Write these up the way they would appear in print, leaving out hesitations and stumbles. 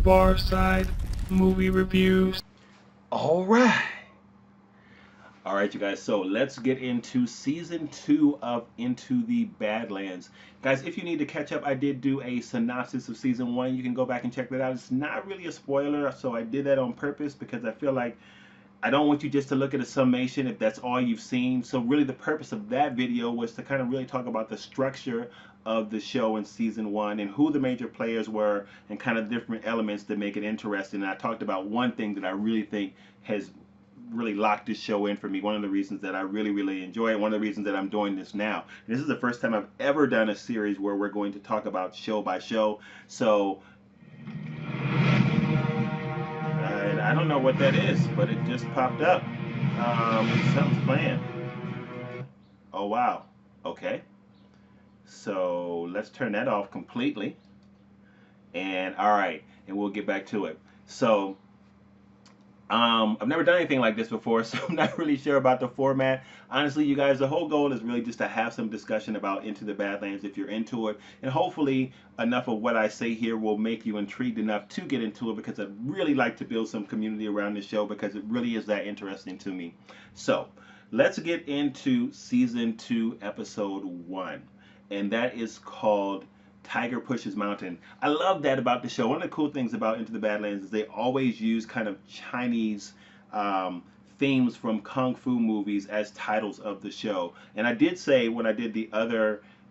Bar Side Movie Reviews. All right. All right, you guys. So let's get into season 2 of Into the Badlands. Guys, if you need to catch up, I did do a synopsis of season 1. You can go back and check that out. It's not really a spoiler, so I did that on purpose because I feel like I don't want you just to look at a summation if that's all you've seen. So really the purpose of that video was to kind of really talk about the structure of the show in season 1 and who the major players were and kind of different elements that make it interesting. And I talked about one thing that I really think has really locked this show in for me. One of the reasons that I really enjoy it. One of the reasons that I'm doing this now. This is the first time I've ever done a series where we're going to talk about show by show. So I don't know what that is, but it just popped up. Something's playing. Oh wow. Okay. So let's turn that off completely. And all right, and we'll get back to it. So I've never done anything like this before, so I'm not really sure about the format. Honestly, you guys, the whole goal is really just to have some discussion about Into the Badlands if you're into it. And hopefully, enough of what I say here will make you intrigued enough to get into it because I'd really like to build some community around this show because it really is that interesting to me. So, let's get into season 2, episode 1. And that is called Tiger Pushes Mountain. I love that about the show. One of the cool things about Into the Badlands is they always use kind of Chinese themes from kung fu movies as titles of the show. And I did say when I did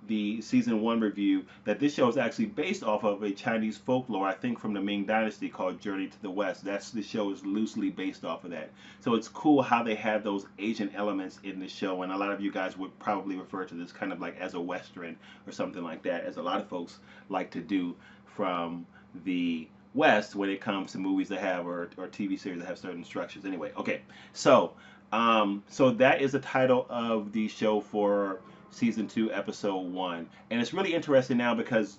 the season 1 review that this show is actually based off of a Chinese folklore, I think from the Ming Dynasty, called Journey to the West. That's the show is loosely based off of that. So it's cool how they have those Asian elements in the show, and a lot of you guys would probably refer to this kind of like as a Western or something like that, as a lot of folks like to do from the West when it comes to movies that have or TV series that have certain structures. Anyway, okay, so so that is the title of the show for season 2 episode 1, and it's really interesting now because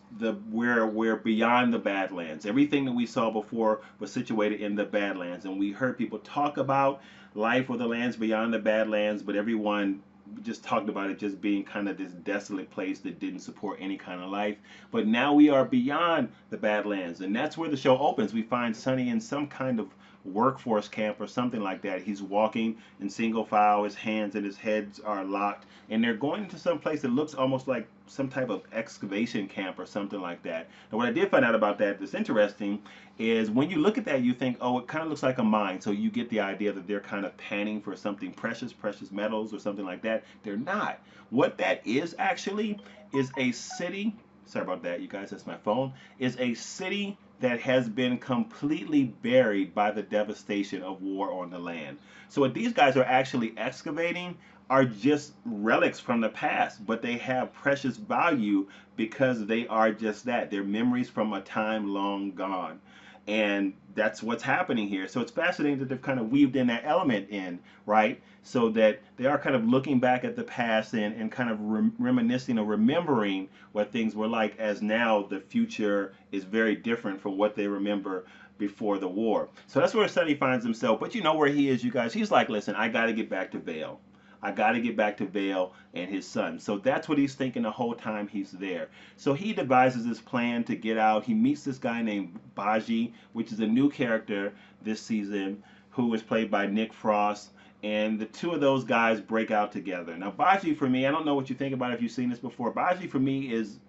we're beyond the Badlands. Everything that we saw before was situated in the Badlands, and we heard people talk about life or the lands beyond the Badlands, but everyone just talked about it just being kind of this desolate place that didn't support any kind of life. But now we are beyond the Badlands, and that's where the show opens. We find Sonny in some kind of workforce camp or something like that. He's walking in single file, his hands and his heads are locked, and they're going to some place that looks almost like some type of excavation camp or something like that. Now, what I did find out about that that's interesting is when you look at that, you think, oh, it kind of looks like a mine. So you get the idea that they're kind of panning for something precious metals or something like that. They're not. What that is actually is a city. Sorry about that, you guys. That's my phone. Is a city that has been completely buried by the devastation of war on the land. So what these guys are actually excavating are just relics from the past, but they have precious value because they are just that. They're memories from a time long gone. And that's what's happening here. So it's fascinating that they've kind of weaved in that element in, right? So that they are kind of looking back at the past and kind of reminiscing or remembering what things were like, as now the future is very different from what they remember before the war. So that's where Sonny finds himself. But you know where he is, you guys. He's like, listen, I got to get back to Vale. I got to get back to Vale and his son. So that's what he's thinking the whole time he's there. So he devises this plan to get out. He meets this guy named Baji, which is a new character this season, who is played by Nick Frost. And the two of those guys break out together. Now, Baji, for me, I don't know what you think about it if you've seen this before. Baji, for me, is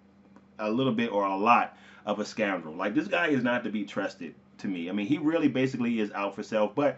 a little bit or a lot of a scoundrel. Like, this guy is not to be trusted to me. I mean, he really basically is out for self, but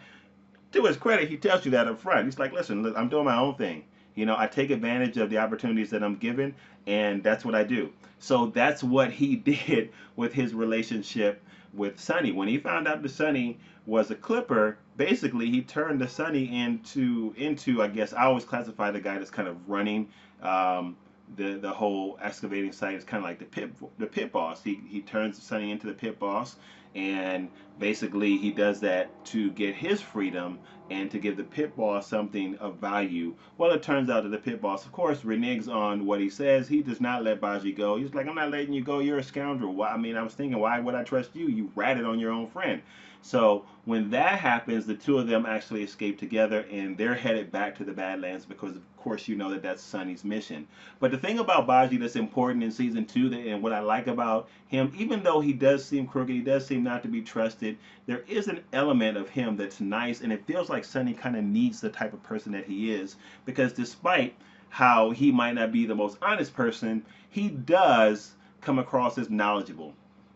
to his credit, he tells you that up front. He's like, listen, look, I'm doing my own thing. You know, I take advantage of the opportunities that I'm given, and that's what I do. So that's what he did with his relationship with Sonny. When he found out that Sonny was a Clipper, basically he turned the Sonny into I guess I always classify the guy that's kind of running the whole excavating site is kind of like the pit boss. He turns Sonny into the pit boss, and basically he does that to get his freedom and to give the pit boss something of value. Well, it turns out that the pit boss, of course, reneges on what he says. He does not let Baji go. He's like, I'm not letting you go. You're a scoundrel. Why? I mean, I was thinking, why would I trust you? You ratted on your own friend. So when that happens, the two of them actually escape together, and they're headed back to the Badlands because, of course, you know that that's Sonny's mission. But the thing about Baji that's important in season 2, and what I like about him, even though he does seem crooked, he does seem not to be trusted. There is an element of him that's nice, and it feels like Sonny kind of needs the type of person that he is, because despite how he might not be the most honest person, he does come across as knowledgeable.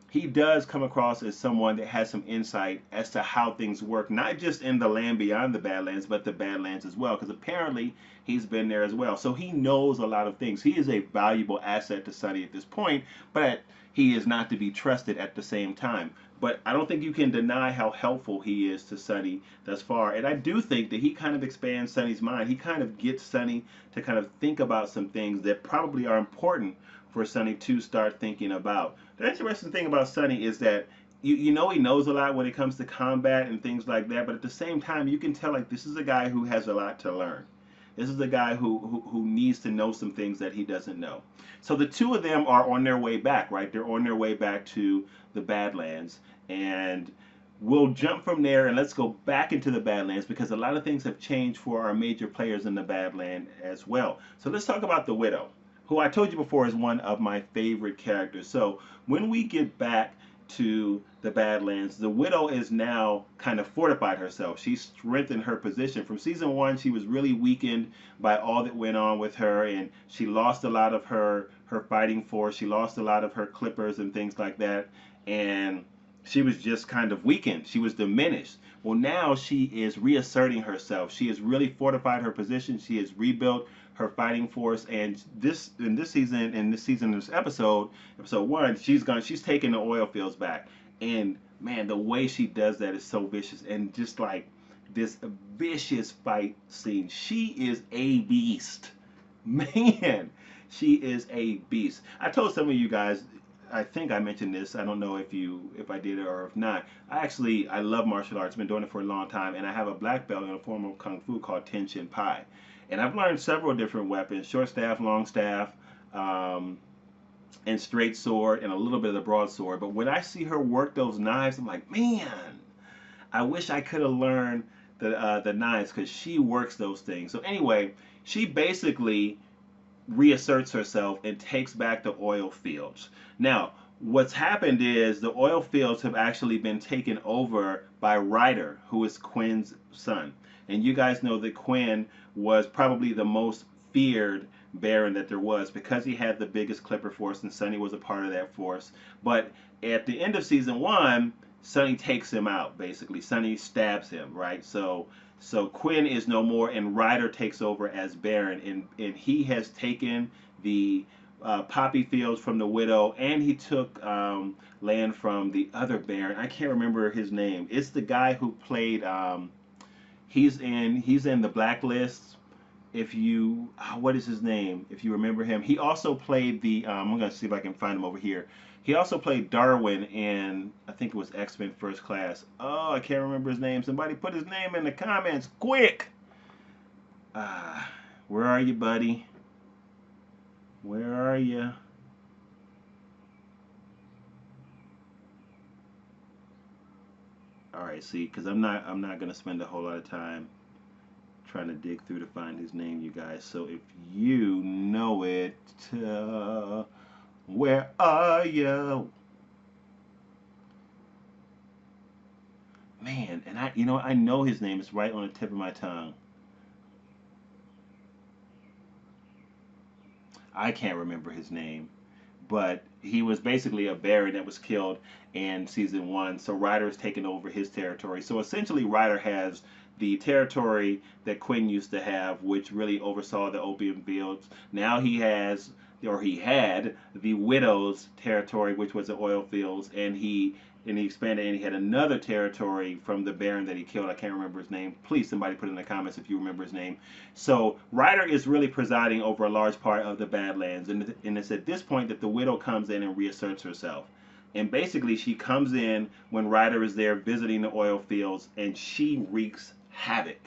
He does come across as someone that has some insight as to how things work, not just in the land beyond the Badlands, but the Badlands as well, because apparently he's been there as well. So he knows a lot of things. He is a valuable asset to Sonny at this point, but he is not to be trusted at the same time. But I don't think you can deny how helpful he is to Sonny thus far. And I do think that he kind of expands Sonny's mind. He kind of gets Sonny to kind of think about some things that probably are important for Sonny to start thinking about. The interesting thing about Sonny is that you know he knows a lot when it comes to combat and things like that, but at the same time you can tell like this is a guy who has a lot to learn. This is a guy who needs to know some things that he doesn't know. So the two of them are on their way back, right? They're on their way back to the Badlands, and we'll jump from there and let's go back into the Badlands because a lot of things have changed for our major players in the Badland as well. So let's talk about the Widow, who I told you before is one of my favorite characters. So when we get back to the Badlands, the Widow is now kind of fortified herself. She's strengthened her position. From season 1, she was really weakened by all that went on with her, and she lost a lot of her fighting force. She lost a lot of her clippers and things like that, and she was just kind of weakened. She was diminished. Well, now she is reasserting herself. She has really fortified her position. She has rebuilt her fighting force, and this episode 1, she's taking the oil fields back. And man, the way she does that is so vicious, and just like this vicious fight scene. She is a beast. Man, she is a beast. I told some of you guys, I think I mentioned this. I don't know if I did it or if not. I love martial arts. Been doing it for a long time, and I have a black belt in a form of kung fu called Ten Shin Pai. And I've learned several different weapons: short staff, long staff, and straight sword, and a little bit of the broadsword. But when I see her work those knives, I'm like, man, I wish I could have learned the knives, because she works those things. So anyway, she basically reasserts herself and takes back the oil fields. Now, what's happened is the oil fields have actually been taken over by Ryder, who is Quinn's son. And you guys know that Quinn was probably the most feared Baron that there was, because he had the biggest clipper force, and Sonny was a part of that force. But at the end of season 1, Sonny takes him out, basically. Sonny stabs him, right? So Quinn is no more, and Ryder takes over as Baron, and he has taken the poppy fields from the Widow, and he took land from the other Baron. I can't remember his name. It's the guy who played. He's in the Blacklist. What is his name? If you remember him, he also played the. I'm gonna see if I can find him over here. He also played Darwin in, I think it was X-Men First Class. Oh, I can't remember his name. Somebody put his name in the comments, quick! Where are you, buddy? Where are you? All right, see, because I'm not gonna spend a whole lot of time trying to dig through to find his name, you guys. So if you know it, where are you? Man, and I know his name. It's right on the tip of my tongue. I can't remember his name, but he was basically a Baron that was killed in season 1. So Ryder is taking over his territory. So essentially, Ryder has the territory that Quinn used to have, which really oversaw the opium fields. Now he had the Widow's territory, which was the oil fields, and he expanded, and he had another territory from the Baron that he killed. I can't remember his name. Please, somebody put in the comments if you remember his name. So Ryder is really presiding over a large part of the Badlands, and it's at this point that the Widow comes in and reasserts herself. And basically, she comes in when Ryder is there visiting the oil fields, and she wreaks havoc.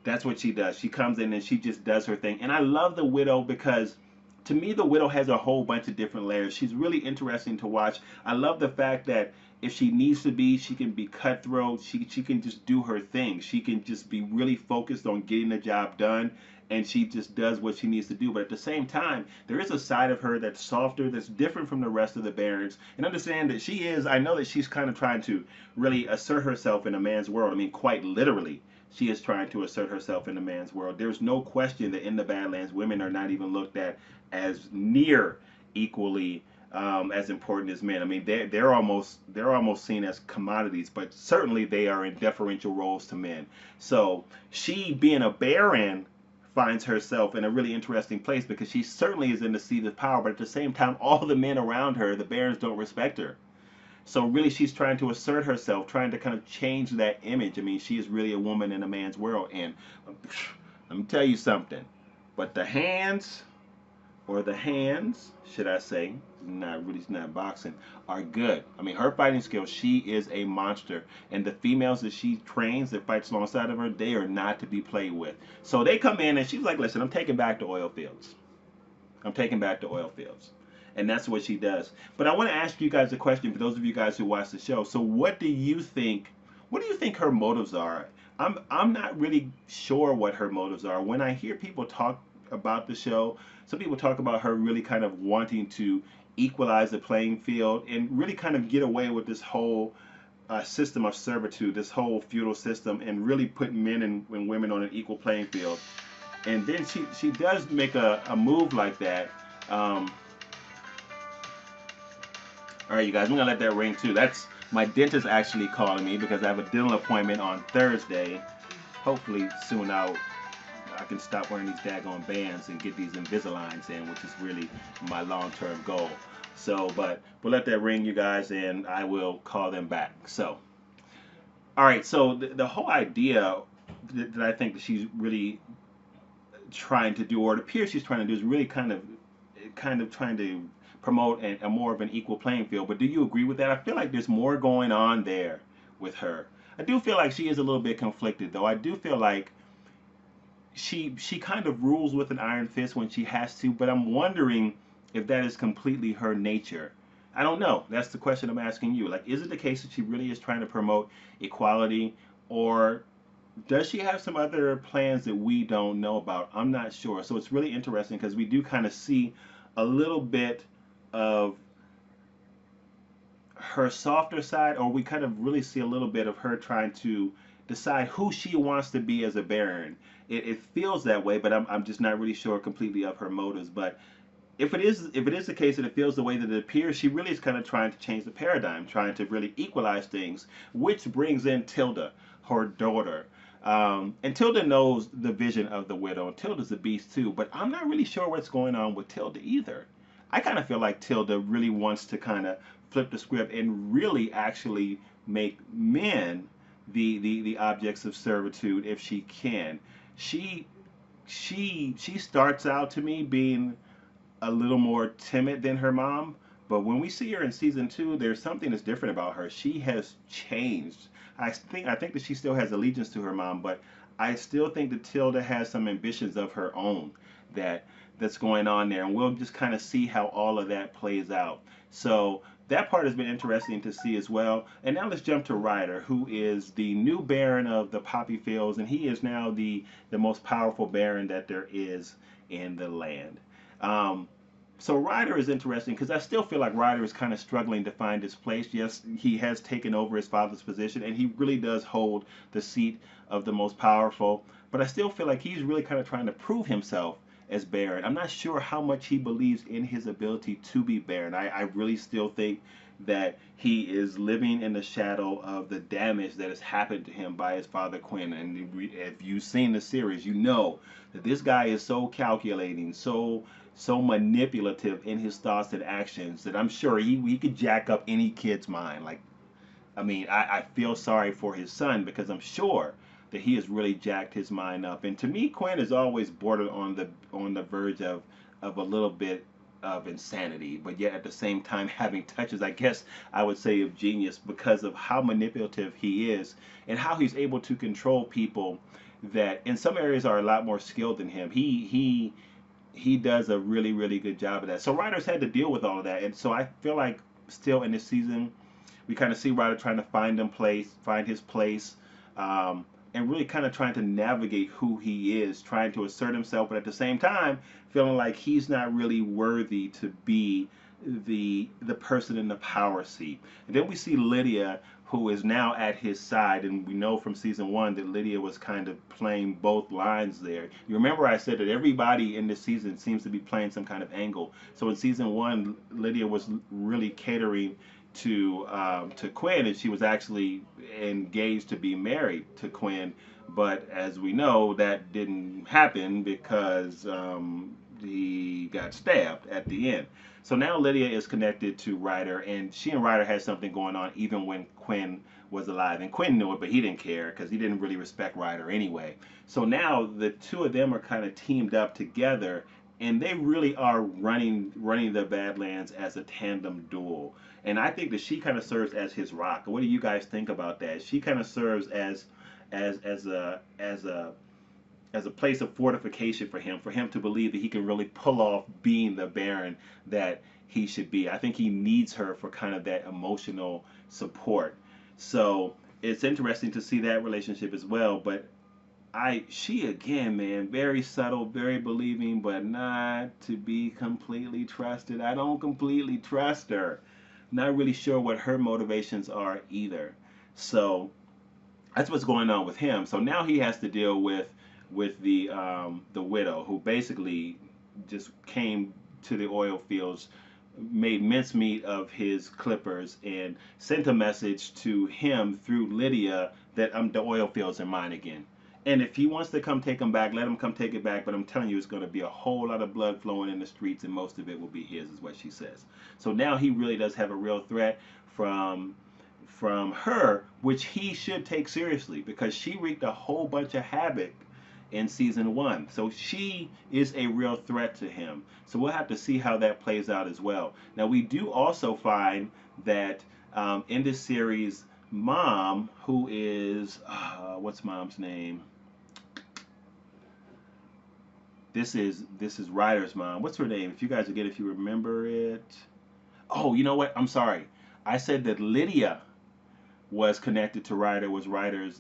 That's what she does. She comes in and she just does her thing. And I love the Widow because, to me, the Widow has a whole bunch of different layers. She's really interesting to watch. I love the fact that if she needs to be, she can be cutthroat. She can just do her thing. She can just be really focused on getting the job done. and she just does what she needs to do. But at the same time, there is a side of her that's softer, that's different from the rest of the Barons. And understand that she is, I know that she's kind of trying to really assert herself in a man's world. I mean, quite literally, she is trying to assert herself in a man's world. There's no question that in the Badlands, women are not even looked at as near equally as important as men. I mean, they're almost seen as commodities, but certainly they are in deferential roles to men. So she, being a Baron, finds herself in a really interesting place because she certainly is in the seat of power, but at the same time, all the men around her, the Barons, don't respect her. So really, she's trying to assert herself, trying to kind of change that image. I mean, she is really a woman in a man's world, and let me tell you something. But the hands, or the hands, should I say, not really, it's not boxing, are good. I mean, her fighting skills, she is a monster. And the females that she trains that fights alongside of her, they are not to be played with. So they come in and she's like, listen, I'm taking back the oil fields. I'm taking back the oil fields. And that's what she does. But I want to ask you guys a question for those of you guys who watch the show. So what do you think her motives are? I'm not really sure what her motives are. When I hear people talk about the show, some people talk about her really kind of wanting to equalize the playing field and really kind of get away with this whole system of servitude, this whole feudal system, and really put men and women on an equal playing field. And then she does make a move like that. All right, you guys, I'm gonna let that ring too. That's my dentist actually calling me because I have a dental appointment on Thursday. Hopefully soon I can stop wearing these daggone bands and get these Invisaligns in, which is really my long-term goal. So, but we'll let that ring, you guys, and I will call them back. So, all right. So the whole idea that I think that she's really trying to do, or it appears she's trying to do, is really kind of trying to promote a more of an equal playing field. But do you agree with that? I feel like there's more going on there with her. I do feel like she is a little bit conflicted, though. I do feel like she kind of rules with an iron fist when she has to, but I'm wondering if that is completely her nature. I don't know. That's the question I'm asking you. Like, is it the case that she really is trying to promote equality, or does she have some other plans that we don't know about? I'm not sure. So it's really interesting because we do kind of see a little bit of her softer side, or we kind of really see a little bit of her trying to decide who she wants to be as a Baron. It feels that way, but I'm just not really sure completely of her motives. But if it is the case that it feels the way that it appears, she really is kind of trying to change the paradigm, trying to really equalize things, which brings in Tilda, her daughter. And Tilda knows the vision of the widow, and Tilda's a beast too, but I'm not really sure what's going on with Tilda either. I kind of feel like Tilda really wants to kind of flip the script and really actually make men the objects of servitude if she can. She she starts out to me being a little more timid than her mom, but when we see her in season two, there's something that's different about her. She has changed. I think that she still has allegiance to her mom, but I still think that Tilda has some ambitions of her own that's going on there, and we'll just kind of see how all of that plays out. So that part has been interesting to see as well. And now let's jump to Ryder, who is the new Baron of the Poppy Fields, and he is now the most powerful Baron that there is in the land. Um, so Ryder is interesting because I still feel like Ryder is kind of struggling to find his place. Yes, he has taken over his father's position, and he really does hold the seat of the most powerful. But I still feel like he's really kind of trying to prove himself as Baron. I'm not sure how much he believes in his ability to be Baron. I really still think that he is living in the shadow of the damage that has happened to him by his father Quinn. And if you've seen the series, you know that this guy is so calculating, so manipulative in his thoughts and actions that I'm sure he could jack up any kid's mind. Like, I mean, I feel sorry for his son because I'm sure that he has really jacked his mind up. And to me, Quinn is always bordered on the verge of a little bit of insanity, but yet at the same time having touches, I guess I would say, of genius because of how manipulative he is and how he's able to control people that in some areas are a lot more skilled than him. He does a really, really good job of that. So Ryder's had to deal with all of that, and so I feel like still in this season we kind of see Ryder trying to find his place. And and really kind of trying to navigate who he is, trying to assert himself, but at the same time feeling like he's not really worthy to be the person in the power seat. And then we see Lydia, who is now at his side, and we know from season one that Lydia was kind of playing both lines there. You remember I said that everybody in this season seems to be playing some kind of angle. So in season one, Lydia was really catering to Quinn, and she was actually engaged to be married to Quinn. But as we know, that didn't happen because he got stabbed at the end. So now Lydia is connected to Ryder, and she and Ryder had something going on even when Quinn was alive. And Quinn knew it, but he didn't care because he didn't really respect Ryder anyway. So now the two of them are kind of teamed up together, and they really are running the Badlands as a tandem duel. And I think that she kind of serves as his rock. What do you guys think about that? She kind of serves as a place of fortification for him to believe that he can really pull off being the Baron that he should be. I think he needs her for kind of that emotional support. So it's interesting to see that relationship as well. But she again, man, very subtle, very believing, but not to be completely trusted. I don't completely trust her. Not really sure what her motivations are either. So that's what's going on with him. So now he has to deal with the widow, who basically just came to the oil fields, made mincemeat of his clippers, and sent a message to him through Lydia that the oil fields are mine again. And if he wants to come take them back, let him come take it back. But I'm telling you, it's going to be a whole lot of blood flowing in the streets, and most of it will be his, is what she says. So now he really does have a real threat from her, which he should take seriously because she wreaked a whole bunch of havoc in season one. So she is a real threat to him. So we'll have to see how that plays out as well. Now we do also find that in this series, Mom, who is what's Mom's name? This is Ryder's mom. What's her name? If you guys again, if you remember it. Oh, you know what? I'm sorry. I said that Lydia was connected to Ryder, was Ryder's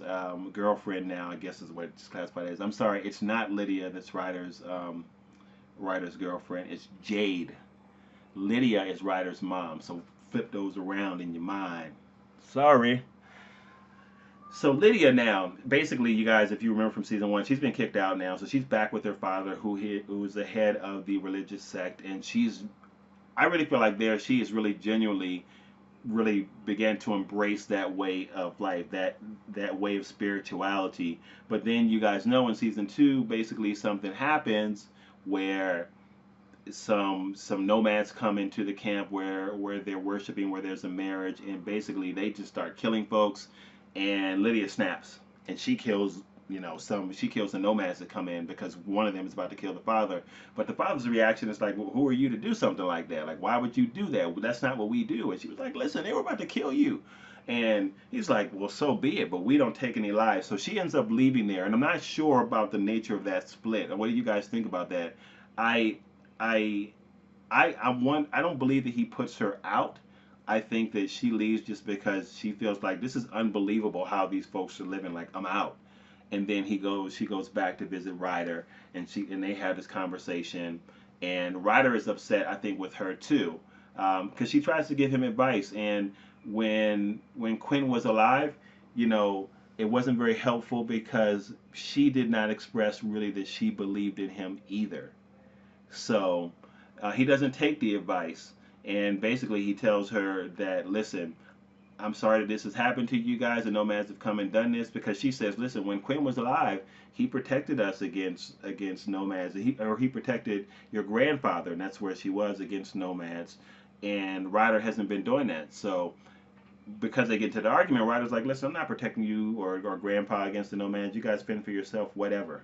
girlfriend now, I guess is what it's classified as. I'm sorry, it's not Lydia that's Ryder's girlfriend. It's Jade. Lydia is Ryder's mom. So flip those around in your mind. Sorry. So Lydia now, basically, you guys, if you remember from season one, she's been kicked out now. So she's back with her father, who's the head of the religious sect, and I really feel like she is really genuinely really began to embrace that way of life, that way of spirituality. But then you guys know in season two, basically something happens where some nomads come into the camp where they're worshiping, where there's a marriage, and basically they just start killing folks, and Lydia snaps and she kills she kills the nomads that come in because one of them is about to kill the father. But the father's reaction is like, well, who are you to do something like that? Like, why would you do that? Well, that's not what we do. And she was like, listen, they were about to kill you. And he's like, well, so be it, but we don't take any lives. So she ends up leaving there, and I'm not sure about the nature of that split. What do you guys think about that? I I I don't believe that he puts her out. I think that she leaves just because she feels like this is unbelievable how these folks are living. Like, I'm out. And then she goes back to visit Ryder, and they have this conversation, and Ryder is upset, I think, with her too, because she tries to give him advice, and when Quinn was alive, it wasn't very helpful because she did not express really that she believed in him either. So he doesn't take the advice, and basically he tells her that, listen, I'm sorry that this has happened to you guys. The nomads have come and done this, because she says, listen, when Quinn was alive, he protected us against nomads. He protected your grandfather, and that's where she was, against nomads. And Ryder hasn't been doing that. So because they get to the argument, Ryder's like, listen, I'm not protecting you or grandpa against the nomads. You guys fend for yourself, whatever.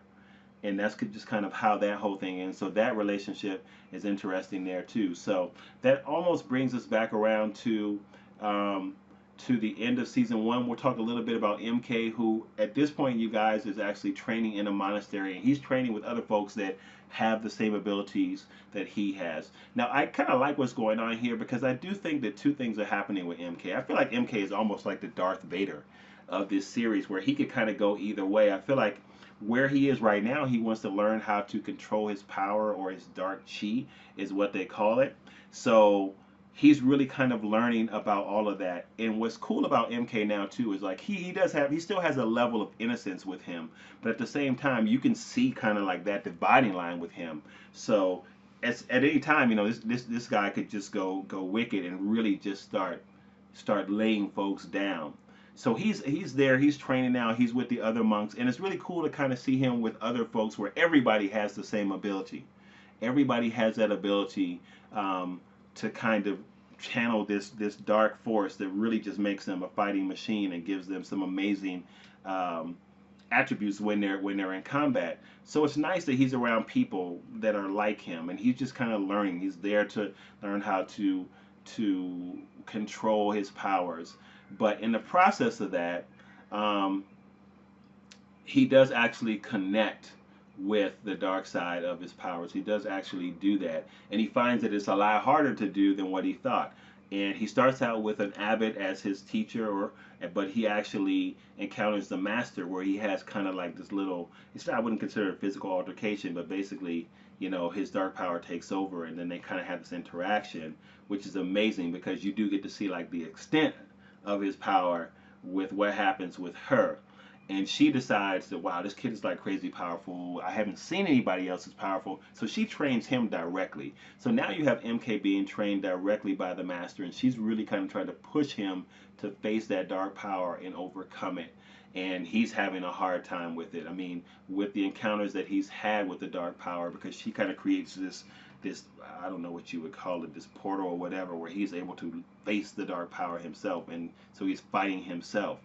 And that's just kind of how that whole thing ends. So that relationship is interesting there too. So that almost brings us back around to the end of season one. We'll talk a little bit about MK, who at this point, you guys, is actually training in a monastery, and he's training with other folks that have the same abilities that he has. Now, I kind of like what's going on here, because I do think that two things are happening with MK. I feel like MK is almost like the Darth Vader. of this series where he could kind of go either way. I feel like where he is right now, he wants to learn how to control his power, or his dark chi is what they call it. So he's really kind of learning about all of that. And what's cool about MK now too is like he still has a level of innocence with him, but at the same time you can see kind of like that dividing line with him. So at any time, this guy could just go wicked and really just start laying folks down. So he's there, he's training now, he's with the other monks, and it's really cool to kind of see him with other folks where everybody has the same ability. Everybody has that ability, to kind of channel this dark force that really just makes them a fighting machine and gives them some amazing um, attributes when they're in combat. So it's nice that he's around people that are like him, and he's just kind of learning. He's there to learn how to control his powers, but in the process of that, um, he does actually connect with the dark side of his powers. He does actually do that, and he finds that it's a lot harder to do than what he thought. And he starts out with an abbot as his teacher, but he actually encounters the master, where he has kind of like this little. I wouldn't consider it a physical altercation, but basically, his dark power takes over, and then they kind of have this interaction, which is amazing because you do get to see like the extent of his power with what happens with her. And she decides that, wow, this kid is like crazy powerful. I haven't seen anybody else as powerful. So she trains him directly. So now you have MK being trained directly by the master, and she's really kind of trying to push him to face that dark power and overcome it. And he's having a hard time with it. I mean, with the encounters that he's had with the dark power, because she kind of creates this I don't know what you would call it, this portal or whatever, where he's able to face the dark power himself, and so he's fighting himself.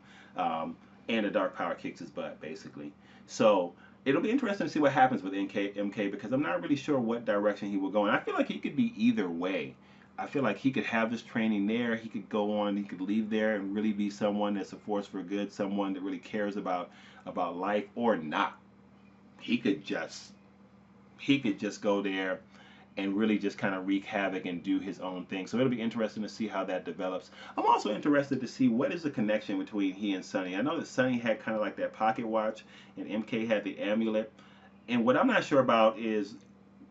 And the dark power kicks his butt, basically. So it'll be interesting to see what happens with MK, because I'm not really sure what direction he will go. And I feel like he could be either way. I feel like he could have this training there. He could go on. He could leave there and really be someone that's a force for good, someone that really cares about life, or not. He could just go there and really just kind of wreak havoc and do his own thing. So it'll be interesting to see how that develops. I'm also interested to see what is the connection between he and Sonny. I know that Sonny had kind of like that pocket watch, and MK had the amulet. And what I'm not sure about is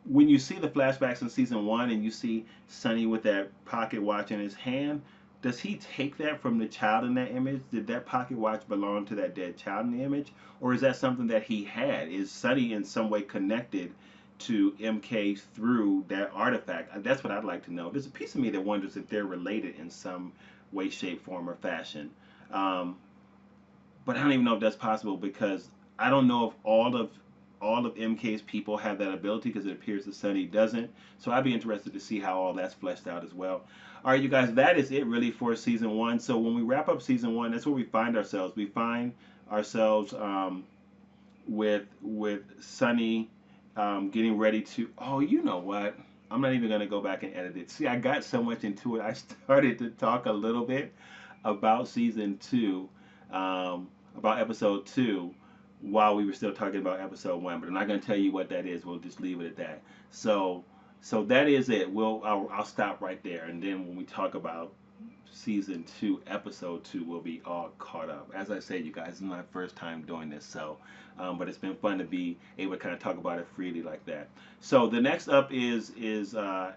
when you see the flashbacks in season 1 and you see Sonny with that pocket watch in his hand, does he take that from the child in that image? Did that pocket watch belong to that dead child in the image? Or is that something that he had? Is Sonny in some way connected to MK through that artifact? That's what I'd like to know. There's a piece of me that wonders if they're related in some way, shape, form, or fashion. But I don't even know if that's possible, because I don't know if all of MK's people have that ability, because it appears that Sonny doesn't. So I'd be interested to see how all that's fleshed out as well. All right, you guys, that is it really for season 1. So when we wrap up season 1, that's where we find ourselves. We find ourselves with Sonny getting ready to. Oh, you know what? I'm not even going to go back and edit it. See, I got so much into it. I started to talk a little bit about season 2, about episode 2, while we were still talking about episode 1. But I'm not going to tell you what that is. We'll just leave it at that. So that is it. I'll stop right there, and then when we talk about season 2, episode 2, we'll be all caught up. As I said, you guys, this is my first time doing this, so but it's been fun to be able to kind of talk about it freely like that. So the next up is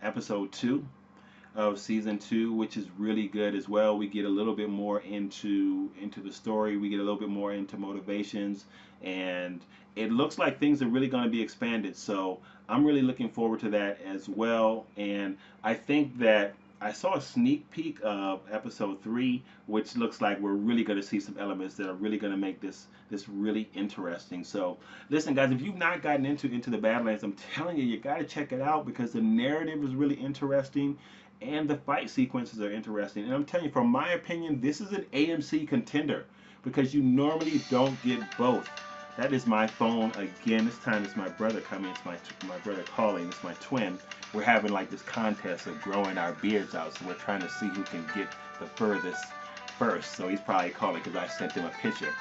episode 2 of season 2, which is really good as well. We get a little bit more into the story. We get a little bit more into motivations, and it looks like things are really going to be expanded. So I'm really looking forward to that as well. And I think that I saw a sneak peek of episode 3, which looks like we're really going to see some elements that are really going to make this really interesting. So listen, guys, if you've not gotten into the Badlands, I'm telling you, you got to check it out, because the narrative is really interesting and the fight sequences are interesting. And I'm telling you, from my opinion, this is an AMC contender, because you normally don't get both. That is my phone again. This time it's my brother coming. It's my brother calling. It's my twin. We're having like this contest of growing our beards out. So we're trying to see who can get the furthest first. So he's probably calling because I sent him a picture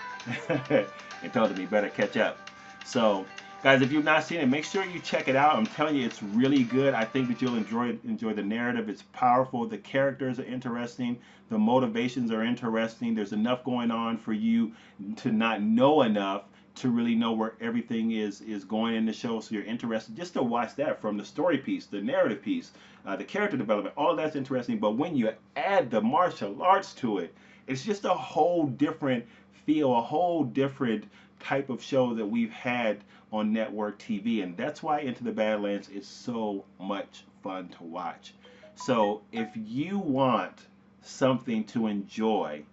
and told him he better catch up. So Guys, if you've not seen it, make sure you check it out. I'm telling you, it's really good. I think that you'll enjoy the narrative. It's powerful. The characters are interesting. The motivations are interesting. There's enough going on for you to not know enough to really know where everything is going in the show. So you're interested just to watch that, from the story piece, the narrative piece, the character development. All that's interesting. But when you add the martial arts to it, it's just a whole different feel, a whole different type of show that we've had on network TV, and that's why Into the Badlands is so much fun to watch. So if you want something to enjoy,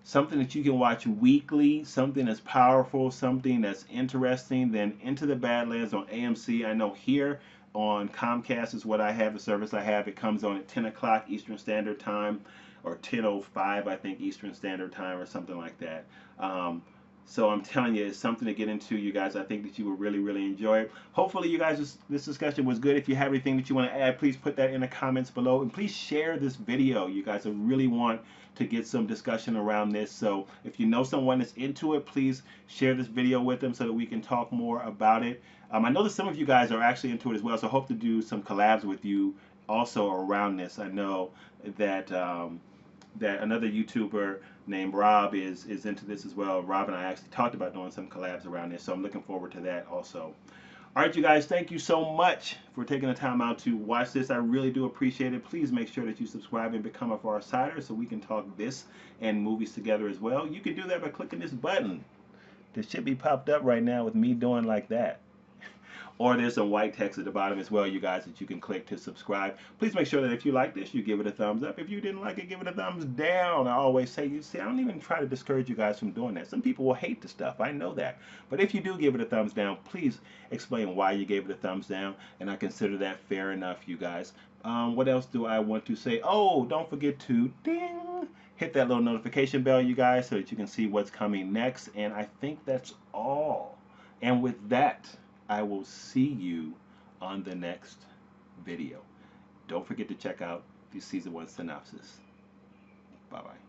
something that you can watch weekly, something that's powerful, something that's interesting, then Into the Badlands on AMC. I know here on Comcast is what I have, the service I have. It comes on at 10 o'clock Eastern Standard Time, or 10:05, I think, Eastern Standard Time, or something like that. So I'm telling you, it's something to get into, you guys. I think that you will really, really enjoy it. Hopefully, you guys, this discussion was good. If you have anything that you want to add, please put that in the comments below. And please share this video. You guys, I really want to get some discussion around this. So if you know someone that's into it, please share this video with them so that we can talk more about it. I know that some of you guys are actually into it as well, so I hope to do some collabs with you also around this. I know that that another YouTuber named Rob is into this as well. Rob and I actually talked about doing some collabs around this, so I'm looking forward to that also. All right, you guys, thank you so much for taking the time out to watch this. I really do appreciate it. Please make sure that you subscribe and become a Farsighter so we can talk this and movies together as well. You can do that by clicking this button that should be popped up right now with me doing like that. Or there's some white text at the bottom as well, you guys, that you can click to subscribe. Please make sure that if you like this, you give it a thumbs up. If you didn't like it, give it a thumbs down. I always say, you see, I don't even try to discourage you guys from doing that. Some people will hate the stuff. I know that. But if you do give it a thumbs down, please explain why you gave it a thumbs down, and I consider that fair enough, you guys. What else do I want to say? Oh, don't forget to ding, hit that little notification bell, you guys, so that you can see what's coming next. And I think that's all. And with that, I will see you on the next video. Don't forget to check out the season 1 synopsis. Bye bye.